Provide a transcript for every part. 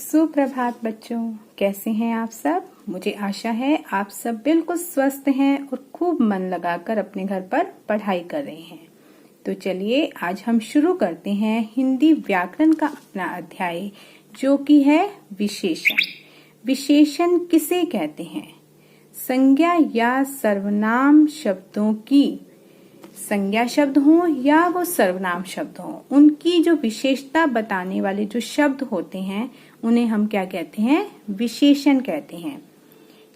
सुप्रभात बच्चों, कैसे हैं आप सब। मुझे आशा है आप सब बिल्कुल स्वस्थ हैं और खूब मन लगाकर अपने घर पर पढ़ाई कर रहे हैं। तो चलिए आज हम शुरू करते हैं हिंदी व्याकरण का अपना अध्याय, जो कि है विशेषण। विशेषण किसे कहते हैं? संज्ञा या सर्वनाम शब्दों की, संज्ञा शब्द हो या वो सर्वनाम शब्द हो, उनकी जो विशेषता बताने वाले जो शब्द होते हैं उन्हें हम क्या कहते हैं? विशेषण कहते हैं।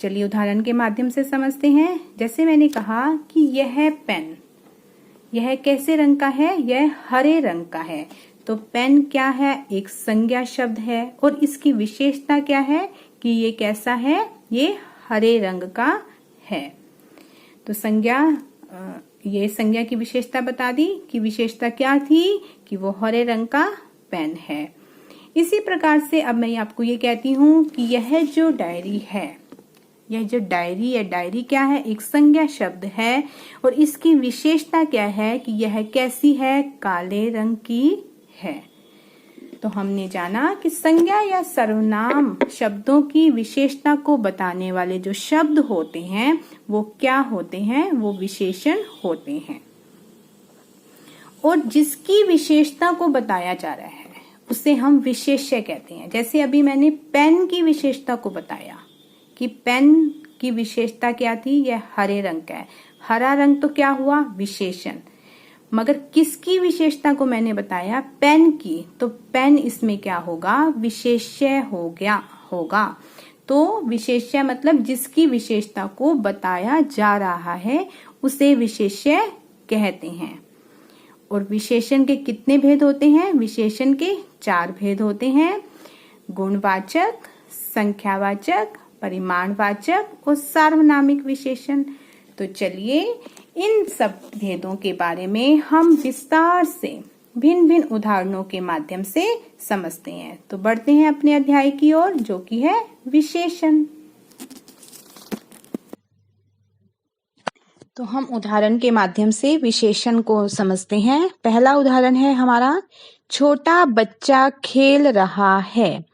चलिए उदाहरण के माध्यम से समझते हैं। जैसे मैंने कहा कि यह पेन, यह कैसे रंग का है? यह हरे रंग का है। तो पेन क्या है? एक संज्ञा शब्द है और इसकी विशेषता क्या है कि ये कैसा है? ये हरे रंग का है। तो ये संज्ञा की विशेषता बता दी कि विशेषता क्या थी कि वो हरे रंग का पेन है। इसी प्रकार से अब मैं आपको ये कहती हूँ कि यह जो डायरी है, यह जो डायरी है, डायरी क्या है? एक संज्ञा शब्द है और इसकी विशेषता क्या है कि यह कैसी है? काले रंग की है। तो हमने जाना कि संज्ञा या सर्वनाम शब्दों की विशेषता को बताने वाले जो शब्द होते हैं वो क्या होते हैं? वो विशेषण होते हैं। और जिसकी विशेषता को बताया जा रहा है उसे हम विशेष्य कहते हैं। जैसे अभी मैंने पेन की विशेषता को बताया कि पेन की विशेषता क्या थी? यह हरे रंग का है। हरा रंग तो क्या हुआ? विशेषण। मगर किसकी विशेषता को मैंने बताया? पेन की। तो पेन इसमें क्या होगा? विशेष्य होगा। तो विशेष्य मतलब जिसकी विशेषता को बताया जा रहा है उसे विशेष्य कहते हैं। और विशेषण के कितने भेद होते हैं? विशेषण के 4 भेद होते हैं: गुणवाचक, संख्यावाचक, परिमाणवाचक और सार्वनामिक विशेषण। तो चलिए इन सब भेदों के बारे में हम विस्तार से भिन्न भिन्न उदाहरणों के माध्यम से समझते हैं। तो बढ़ते हैं अपने अध्याय की ओर, जो कि है विशेषण। तो हम उदाहरण के माध्यम से विशेषण को समझते हैं। पहला उदाहरण है हमारा, छोटा बच्चा खेल रहा है।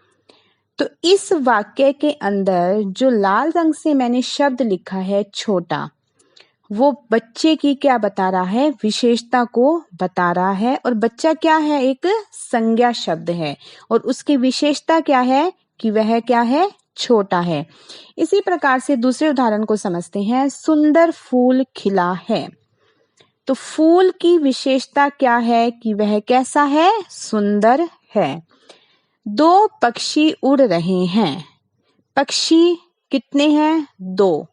तो इस वाक्य के अंदर जो लाल रंग से मैंने शब्द लिखा है छोटा, वो बच्चे की क्या बता रहा है? विशेषता को बता रहा है। और बच्चा क्या है? एक संज्ञा शब्द है और उसकी विशेषता क्या है कि वह क्या है? छोटा है। इसी प्रकार से दूसरे उदाहरण को समझते हैं। सुंदर फूल खिला है। तो फूल की विशेषता क्या है कि वह कैसा है? सुंदर है। 2 पक्षी उड़ रहे हैं। पक्षी कितने हैं? 2।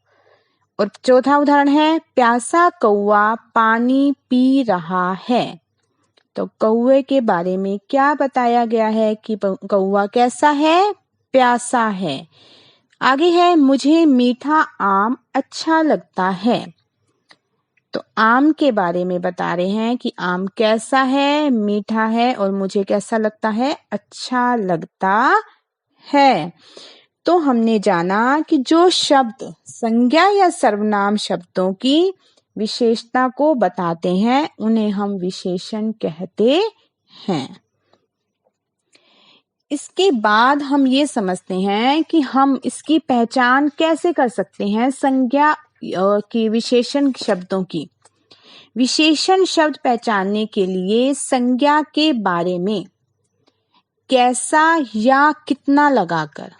और चौथा उदाहरण है, प्यासा कौवा पानी पी रहा है। तो कौवे के बारे में क्या बताया गया है कि कौवा कैसा है? प्यासा है। आगे है, मुझे मीठा आम अच्छा लगता है। तो आम के बारे में बता रहे हैं कि आम कैसा है? मीठा है। और मुझे कैसा लगता है? अच्छा लगता है। तो हमने जाना कि जो शब्द संज्ञा या सर्वनाम शब्दों की विशेषता को बताते हैं उन्हें हम विशेषण कहते हैं। इसके बाद हम ये समझते हैं कि हम इसकी पहचान कैसे कर सकते हैं। संज्ञा की विशेषण शब्दों की विशेषण शब्द पहचानने के लिए संज्ञा के बारे में कैसा या कितना लगाकर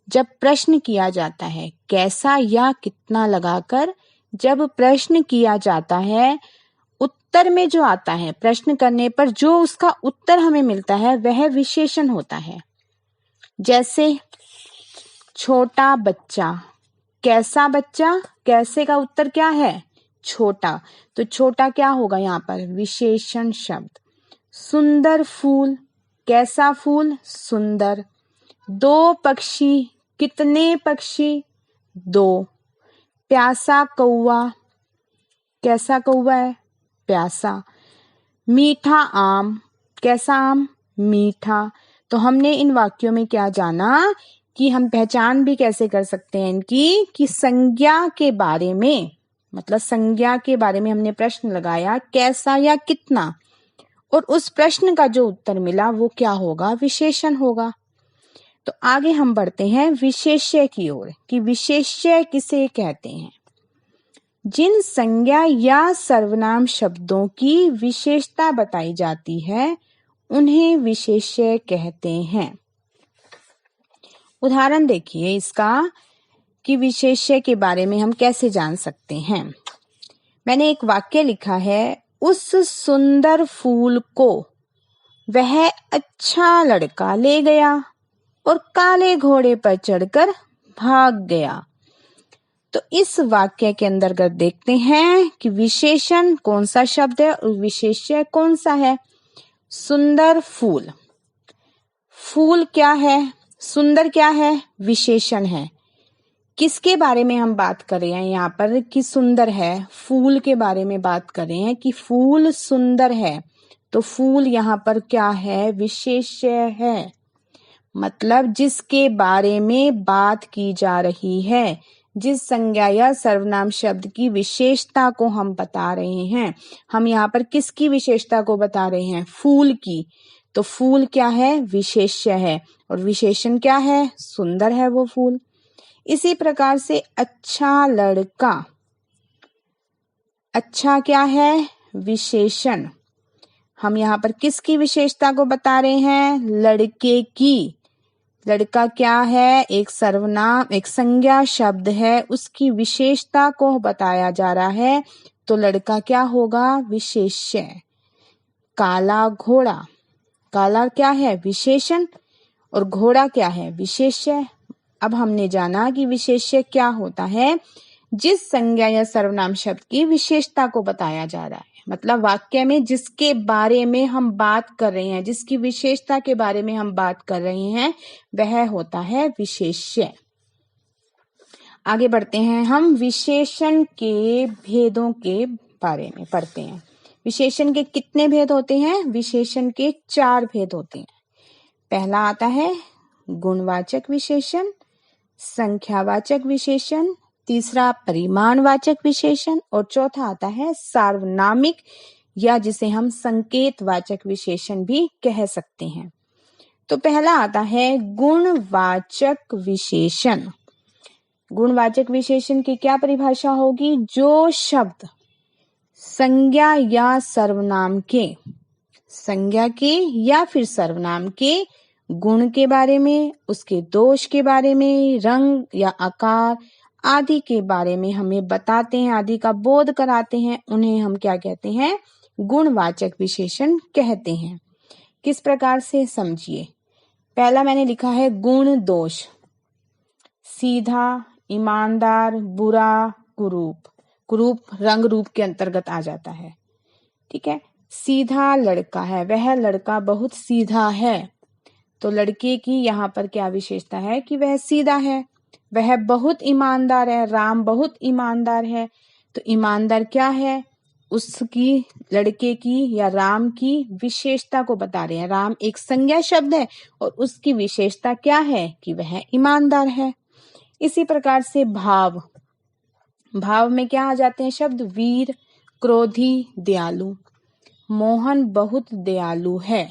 जब प्रश्न किया जाता है, कैसा या कितना लगाकर जब प्रश्न किया जाता है, उत्तर में जो आता है, प्रश्न करने पर जो उसका उत्तर हमें मिलता है वह विशेषण होता है। जैसे छोटा बच्चा, कैसा बच्चा, कैसे का उत्तर क्या है? छोटा। तो छोटा क्या होगा यहाँ पर? विशेषण शब्द। सुंदर फूल, कैसा फूल? सुंदर। 2 पक्षी, कितने पक्षी? 2। प्यासा कौवा, कैसा कौवा है? प्यासा। मीठा आम, कैसा आम? मीठा। तो हमने इन वाक्यों में क्या जाना कि हम पहचान भी कैसे कर सकते हैं इनकी, कि संज्ञा के बारे में, मतलब संज्ञा के बारे में हमने प्रश्न लगाया कैसा या कितना, और उस प्रश्न का जो उत्तर मिला वो क्या होगा? विशेषण होगा। तो आगे हम बढ़ते हैं विशेष्य की ओर कि विशेष्य किसे कहते हैं। जिन संज्ञा या सर्वनाम शब्दों की विशेषता बताई जाती है उन्हें विशेष्य कहते हैं। उदाहरण देखिए इसका कि विशेष्य के बारे में हम कैसे जान सकते हैं। मैंने एक वाक्य लिखा है, उस सुंदर फूल को वह अच्छा लड़का ले गया और काले घोड़े पर चढ़कर भाग गया। तो इस वाक्य के अंतर्गत देखते हैं कि विशेषण कौन सा शब्द है और विशेष्य कौन सा है। सुंदर फूल, फूल क्या है, सुंदर क्या है, विशेषण है। किसके बारे में हम बात कर रहे हैं यहाँ पर कि सुंदर है, फूल के बारे में बात कर रहे हैं कि फूल सुंदर है। तो फूल यहाँ पर क्या है, विशेष्य है, मतलब जिसके बारे में बात की जा रही है, जिस संज्ञा या सर्वनाम शब्द की विशेषता को हम बता रहे हैं। हम यहाँ पर किसकी विशेषता को बता रहे हैं, फूल की। तो फूल क्या है, विशेष्य है, और विशेषण क्या है, सुंदर है वो फूल। इसी प्रकार से अच्छा लड़का, अच्छा क्या है, विशेषण। हम यहाँ पर किसकी विशेषता को बता रहे हैं, लड़के की। लड़का क्या है, एक सर्वनाम, एक संज्ञा शब्द है, उसकी विशेषता को बताया जा रहा है। तो लड़का क्या होगा, विशेष्य। काला घोड़ा, काला क्या है, विशेषण, और घोड़ा क्या है, विशेष्य। अब हमने जाना कि विशेष्य क्या होता है, जिस संज्ञा या सर्वनाम शब्द की विशेषता को बताया जा रहा है। मतलब वाक्य में जिसके बारे में हम बात कर रहे हैं, जिसकी विशेषता के बारे में हम बात कर रहे हैं, वह होता है विशेष्य। आगे बढ़ते हैं, हम विशेषण के भेदों के बारे में पढ़ते हैं। विशेषण के कितने भेद होते हैं, विशेषण के 4 भेद होते हैं। पहला आता है गुणवाचक विशेषण, संख्यावाचक विशेषण, तीसरा परिमाणवाचक विशेषण, और चौथा आता है सार्वनामिक या जिसे हम संकेतवाचक विशेषण भी कह सकते हैं। तो पहला आता है गुणवाचक विशेषण। गुणवाचक विशेषण की क्या परिभाषा होगी, जो शब्द संज्ञा या सर्वनाम के, संज्ञा के या फिर सर्वनाम के गुण के बारे में, उसके दोष के बारे में, रंग या आकार आदि के बारे में हमें बताते हैं, आदि का बोध कराते हैं, उन्हें हम क्या कहते हैं, गुणवाचक विशेषण कहते हैं। किस प्रकार से, समझिए। पहला मैंने लिखा है गुण दोष, सीधा, ईमानदार, बुरा, कुरूप। कुरूप रंग रूप के अंतर्गत आ जाता है, ठीक है। सीधा लड़का है, वह लड़का बहुत सीधा है। तो लड़के की यहाँ पर क्या विशेषता है कि वह सीधा है। वह बहुत ईमानदार है, राम बहुत ईमानदार है। तो ईमानदार क्या है, उसकी, लड़के की या राम की विशेषता को बता रहे हैं। राम एक संज्ञा शब्द है और उसकी विशेषता क्या है कि वह ईमानदार है। इसी प्रकार से भाव, भाव में क्या आ जाते हैं शब्द, वीर, क्रोधी, दयालु। मोहन बहुत दयालु है।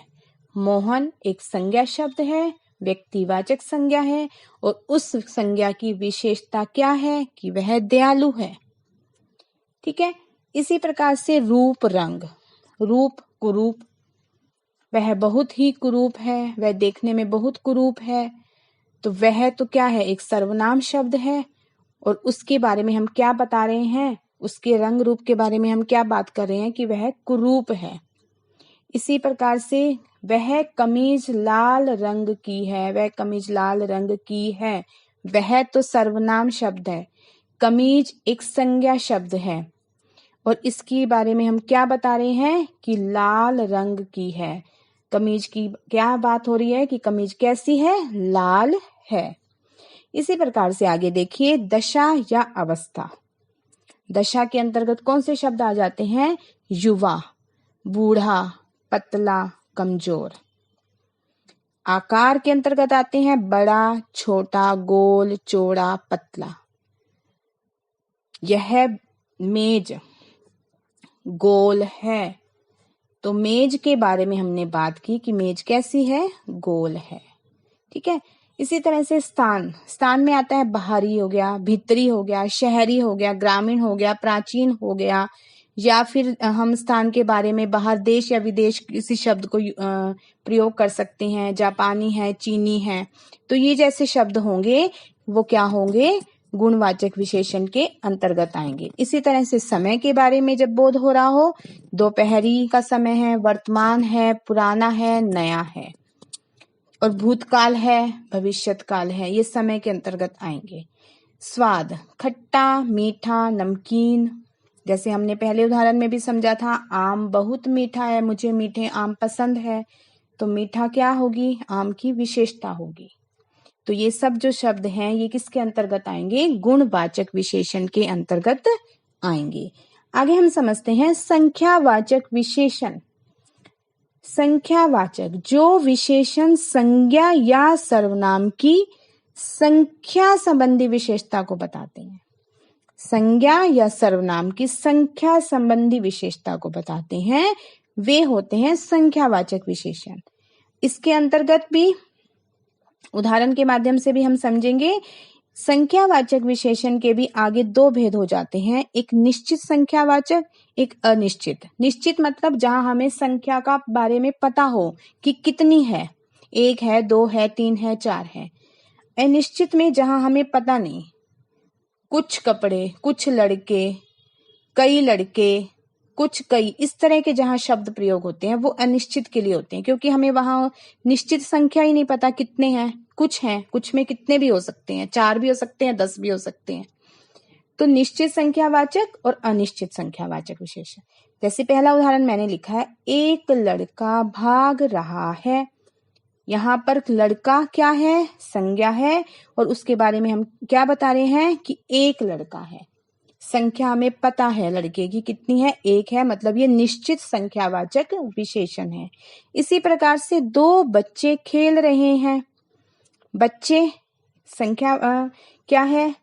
मोहन एक संज्ञा शब्द है, व्यक्तिवाचक संज्ञा है, और उस संज्ञा की विशेषता क्या है कि वह दयालु है, ठीक है। इसी प्रकार से रूप, रंग, रूप, कुरूप, वह बहुत ही कुरूप है, वह देखने में बहुत कुरूप है। तो वह तो क्या है, एक सर्वनाम शब्द है, और उसके बारे में हम क्या बता रहे हैं, उसके रंग रूप के बारे में हम क्या बात कर रहे हैं कि वह कुरूप है। इसी प्रकार से वह कमीज लाल रंग की है, वह कमीज लाल रंग की है, वह तो सर्वनाम शब्द है। कमीज एक संज्ञा शब्द है और इसके बारे में हम क्या बता रहे हैं कि लाल रंग की है। कमीज की क्या बात हो रही है कि कमीज कैसी है, लाल है। इसी प्रकार से आगे देखिए, दशा या अवस्था। दशा के अंतर्गत कौन से शब्द आ जाते हैं, युवा, बूढ़ा, पतला, कमजोर। आकार के अंतर्गत आते हैं बड़ा, छोटा, गोल, चौड़ा, पतला। यह मेज गोल है, तो मेज के बारे में हमने बात की कि मेज कैसी है, गोल है, ठीक है। इसी तरह से स्थान, स्थान में आता है बाहरी हो गया, भीतरी हो गया, शहरी हो गया, ग्रामीण हो गया, प्राचीन हो गया, या फिर हम स्थान के बारे में बाहर देश या विदेश किसी शब्द को प्रयोग कर सकते हैं, जापानी है, चीनी है। तो ये जैसे शब्द होंगे वो क्या होंगे, गुणवाचक विशेषण के अंतर्गत आएंगे। इसी तरह से समय के बारे में जब बोध हो रहा हो, दोपहरी का समय है, वर्तमान है, पुराना है, नया है, और भूतकाल है, भविष्यत काल है, ये समय के अंतर्गत आएंगे। स्वाद, खट्टा, मीठा, नमकीन, जैसे हमने पहले उदाहरण में भी समझा था, आम बहुत मीठा है, मुझे मीठे आम पसंद है, तो मीठा क्या होगी, आम की विशेषता होगी। तो ये सब जो शब्द हैं ये किसके अंतर्गत आएंगे, गुणवाचक विशेषण के अंतर्गत आएंगे। आगे हम समझते हैं संख्यावाचक विशेषण। संख्यावाचक, जो विशेषण संज्ञा या सर्वनाम की संख्या संबंधी विशेषता को बताते हैं। संज्ञा या सर्वनाम की संख्या संबंधी विशेषता को बताते हैं, वे होते हैं संख्यावाचक विशेषण। इसके अंतर्गत भी उदाहरण के माध्यम से भी हम समझेंगे। संख्यावाचक विशेषण के भी आगे दो भेद हो जाते हैं, एक निश्चित संख्यावाचक, एक अनिश्चित। निश्चित मतलब जहां हमें संख्या का बारे में पता हो कि कितनी है, 1 है, 2 है, 3 है, 4 है। अनिश्चित में जहां हमें पता नहीं, कुछ कपड़े, कुछ लड़के, कई लड़के, कुछ कई, इस तरह के जहां शब्द प्रयोग होते हैं वो अनिश्चित के लिए होते हैं, क्योंकि हमें वहां निश्चित संख्या ही नहीं पता कितने हैं। कुछ में कितने भी हो सकते हैं, 4 भी हो सकते हैं, 10 भी हो सकते हैं। तो निश्चित संख्यावाचक और अनिश्चित संख्यावाचक विशेषण। जैसे पहला उदाहरण मैंने लिखा है, एक लड़का भाग रहा है। यहाँ पर लड़का क्या है, संज्ञा है, और उसके बारे में हम क्या बता रहे हैं कि एक लड़का है। संख्या हमें पता है लड़के की कितनी है, 1 है, मतलब ये निश्चित संख्यावाचक विशेषण है। इसी प्रकार से 2 बच्चे खेल रहे हैं। बच्चे संख्या क्या है,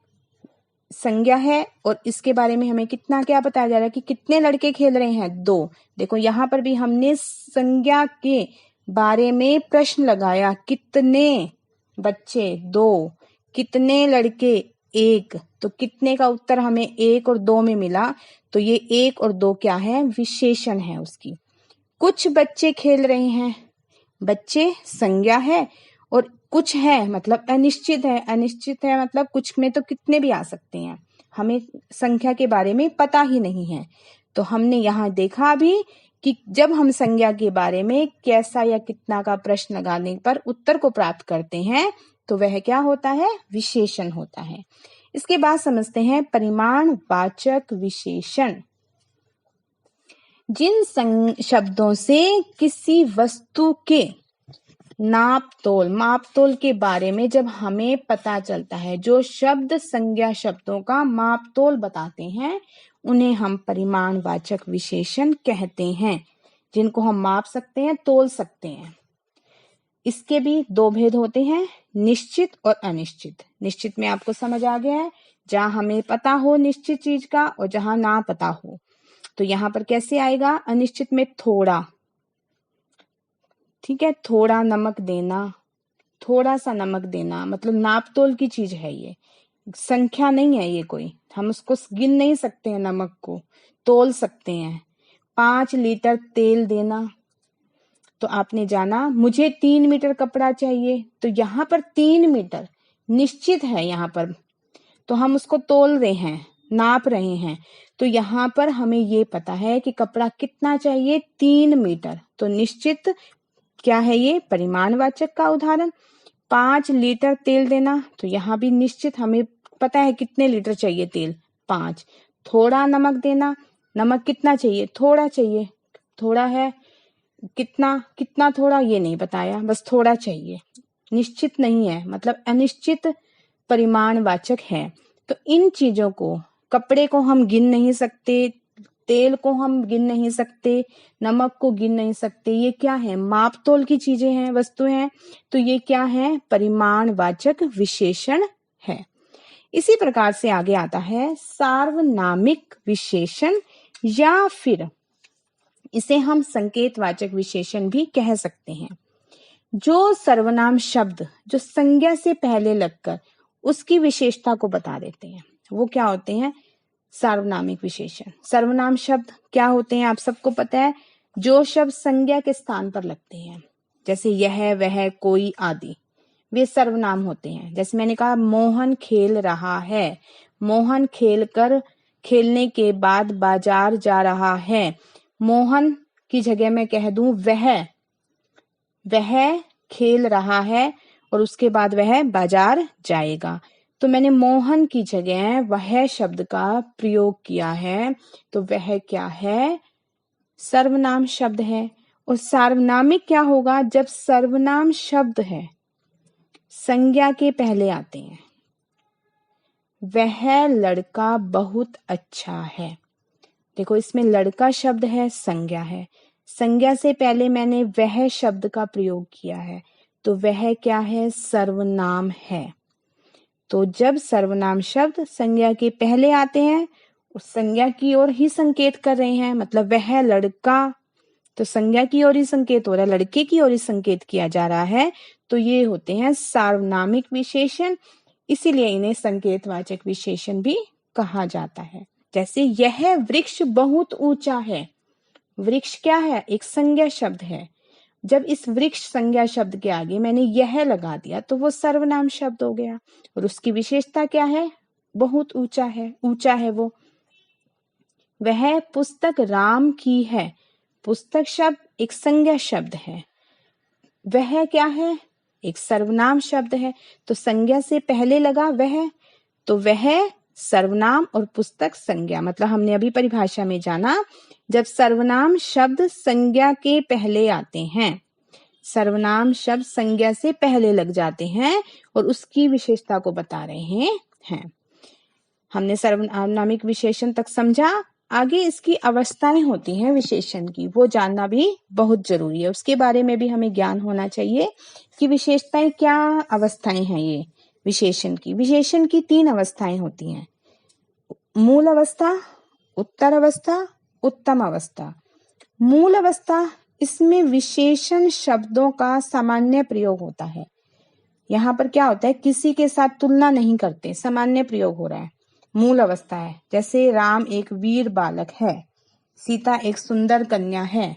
संज्ञा है, और इसके बारे में हमें कितना क्या बताया जा रहा है कि कितने लड़के खेल रहे हैं, 2। देखो यहाँ पर भी हमने संज्ञा के बारे में प्रश्न लगाया, कितने बच्चे, 2, कितने लड़के, 1। तो कितने का उत्तर हमें 1 और 2 में मिला, तो ये 1 और 2 क्या है, विशेषण है उसकी। कुछ बच्चे खेल रहे हैं, बच्चे संज्ञा है, और कुछ है मतलब अनिश्चित है। अनिश्चित है मतलब कुछ में तो कितने भी आ सकते हैं, हमें संख्या के बारे में पता ही नहीं है। तो हमने यहाँ देखा भी कि जब हम संज्ञा के बारे में कैसा या कितना का प्रश्न लगाने पर उत्तर को प्राप्त करते हैं तो वह क्या होता है, विशेषण होता है। इसके बाद समझते हैं परिमाणवाचक विशेषण। जिन शब्दों से किसी वस्तु के नाप तोल के बारे में जब हमें पता चलता है, जो शब्द संज्ञा शब्दों का माप तोल बताते हैं, उन्हें हम परिमाणवाचक विशेषण कहते हैं, जिनको हम माप सकते हैं, तोल सकते हैं। इसके भी 2 भेद होते हैं, निश्चित और अनिश्चित। निश्चित में आपको समझ आ गया है, जहां हमें पता हो निश्चित चीज का और जहां ना पता हो। तो यहाँ पर कैसे आएगा, अनिश्चित में थोड़ा, ठीक है, थोड़ा नमक देना, थोड़ा सा नमक देना, मतलब नाप तोल की चीज है, ये संख्या नहीं है, ये कोई हम उसको गिन नहीं सकते हैं, नमक को तोल सकते हैं। 5 लीटर तेल देना, तो आपने जाना मुझे 3 मीटर कपड़ा चाहिए, तो यहाँ पर 3 मीटर निश्चित है यहाँ पर, तो हम उसको तोल रहे हैं, नाप रहे हैं। तो यहाँ पर हमें ये पता है कि कपड़ा कितना चाहिए, 3 मीटर। तो निश्चित क्या है, ये परिमाणवाचक का उदाहरण। 5 लीटर तेल देना, तो यहाँ भी निश्चित हमें पता है कितने लीटर चाहिए तेल, 5। थोड़ा नमक देना, नमक कितना चाहिए, थोड़ा चाहिए, थोड़ा है, कितना थोड़ा ये नहीं बताया, बस थोड़ा चाहिए, निश्चित नहीं है, मतलब अनिश्चित परिमाणवाचक है। तो इन चीजों को, कपड़े को हम गिन नहीं सकते, तेल को हम गिन नहीं सकते, नमक को गिन नहीं सकते, ये क्या है, माप तोल की चीजें हैं, वस्तु हैं, तो ये क्या है, परिमाणवाचक विशेषण है। इसी प्रकार से आगे आता है सार्वनामिक विशेषण, या फिर इसे हम संकेतवाचक विशेषण भी कह सकते हैं। जो सर्वनाम शब्द जो संज्ञा से पहले लगकर उसकी विशेषता को बता देते हैं वो क्या होते हैं? सार्वनामिक विशेषण। सर्वनाम शब्द क्या होते हैं आप सबको पता है, जो शब्द संज्ञा के स्थान पर लगते हैं, जैसे यह, वह, कोई आदि, वे सर्वनाम होते हैं। जैसे मैंने कहा मोहन खेल रहा है, मोहन खेलने के बाद बाजार जा रहा है। मोहन की जगह मैं कह दूं वह खेल रहा है और उसके बाद वह बाजार जाएगा। तो मैंने मोहन की जगह वह शब्द का प्रयोग किया है, तो वह क्या है? सर्वनाम शब्द है। और सार्वनामिक क्या होगा? जब सर्वनाम शब्द है संज्ञा के पहले आते हैं। वह लड़का बहुत अच्छा है। देखो इसमें लड़का शब्द है, संज्ञा है, संज्ञा से पहले मैंने वह शब्द का प्रयोग किया है, तो वह क्या है? सर्वनाम है। तो जब सर्वनाम शब्द संज्ञा के पहले आते हैं, उस संज्ञा की ओर ही संकेत कर रहे हैं, मतलब वह लड़का, तो संज्ञा की ओर ही संकेत हो रहा है, लड़के की ओर ही संकेत किया जा रहा है, तो ये होते हैं सार्वनामिक विशेषण। इसीलिए इन्हें संकेतवाचक विशेषण भी कहा जाता है। जैसे यह वृक्ष बहुत ऊंचा है। वृक्ष क्या है? एक संज्ञा शब्द है। जब इस वृक्ष संज्ञा शब्द के आगे मैंने यह लगा दिया तो वो सर्वनाम शब्द हो गया। और उसकी विशेषता क्या है? बहुत ऊंचा है, ऊंचा है वो। वह पुस्तक राम की है। पुस्तक शब्द एक संज्ञा शब्द है। वह क्या है? एक सर्वनाम शब्द है। तो संज्ञा से पहले लगा वह, तो वह सर्वनाम और पुस्तक संज्ञा। मतलब हमने अभी परिभाषा में जाना, जब सर्वनाम शब्द संज्ञा के पहले आते हैं, सर्वनाम शब्द संज्ञा से पहले लग जाते हैं और उसकी विशेषता को बता रहे हैं। हमने सर्वनामिक विशेषण तक समझा। आगे इसकी अवस्थाएं होती हैं विशेषण की, वो जानना भी बहुत जरूरी है। उसके बारे में भी हमें ज्ञान होना चाहिए कि विशेषताएं क्या अवस्थाएं हैं। ये विशेषण की 3 अवस्थाएं होती हैं: मूल अवस्था, उत्तर अवस्था, उत्तम अवस्था। मूल अवस्था, इसमें विशेषण शब्दों का सामान्य प्रयोग होता है। यहाँ पर क्या होता है? किसी के साथ तुलना नहीं करते, सामान्य प्रयोग हो रहा है, मूल अवस्था है। जैसे राम एक वीर बालक है, सीता एक सुंदर कन्या है।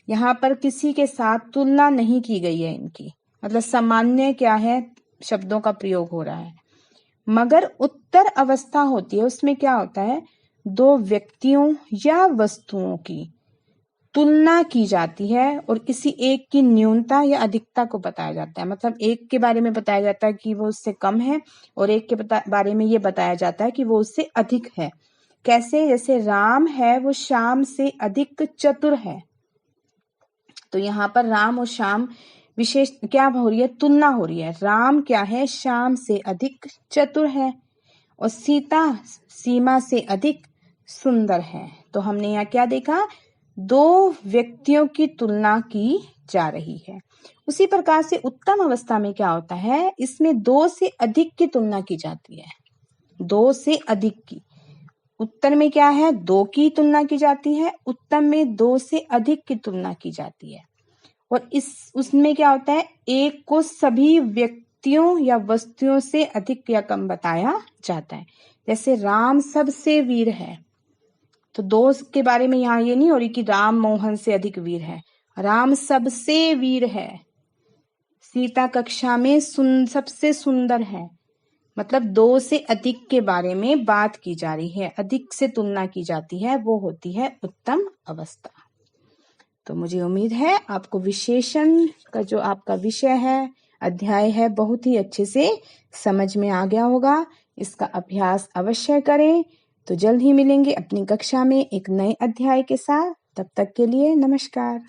यहाँ पर किसी के साथ तुलना नहीं की गई है इनकी, मतलब सामान्य क्या है? शब्दों का प्रयोग हो रहा है। मगर उत्तर अवस्था होती है, उसमें क्या होता है? 2 व्यक्तियों या वस्तुओं की तुलना की जाती है और किसी एक की न्यूनता या अधिकता को बताया जाता है। मतलब एक के बारे में बताया जाता है कि वो उससे कम है और एक के बारे में ये बताया जाता है कि वो उससे अधिक है। कैसे? जैसे राम है वो श्याम से अधिक चतुर है। तो यहाँ पर राम और श्याम विशेष क्या हो रही है? तुलना हो रही है। राम क्या है? श्याम से अधिक चतुर है और सीता सीमा से अधिक सुंदर है। तो हमने यहाँ क्या देखा? 2 व्यक्तियों की तुलना की जा रही है। उसी प्रकार से उत्तम अवस्था में क्या होता है? इसमें 2 से अधिक की तुलना की जाती है। 2 से अधिक की। उत्तर में क्या है? 2 की तुलना की जाती है, उत्तम में 2 से अधिक की तुलना की जाती है। और उसमें क्या होता है? एक को सभी व्यक्तियों या वस्तुओं से अधिक या कम बताया जाता है। जैसे राम सबसे वीर है, तो 2 के बारे में यहाँ ये नहीं हो रही कि राम मोहन से अधिक वीर है, राम सबसे वीर है। सीता कक्षा में सबसे सुंदर है, मतलब 2 से अधिक के बारे में बात की जा रही है, अधिक से तुलना की जाती है, वो होती है उत्तम अवस्था। तो मुझे उम्मीद है आपको विशेषण का जो आपका विषय है, अध्याय है, बहुत ही अच्छे से समझ में आ गया होगा। इसका अभ्यास अवश्य करें। तो जल्द ही मिलेंगे अपनी कक्षा में एक नए अध्याय के साथ। तब तक के लिए नमस्कार।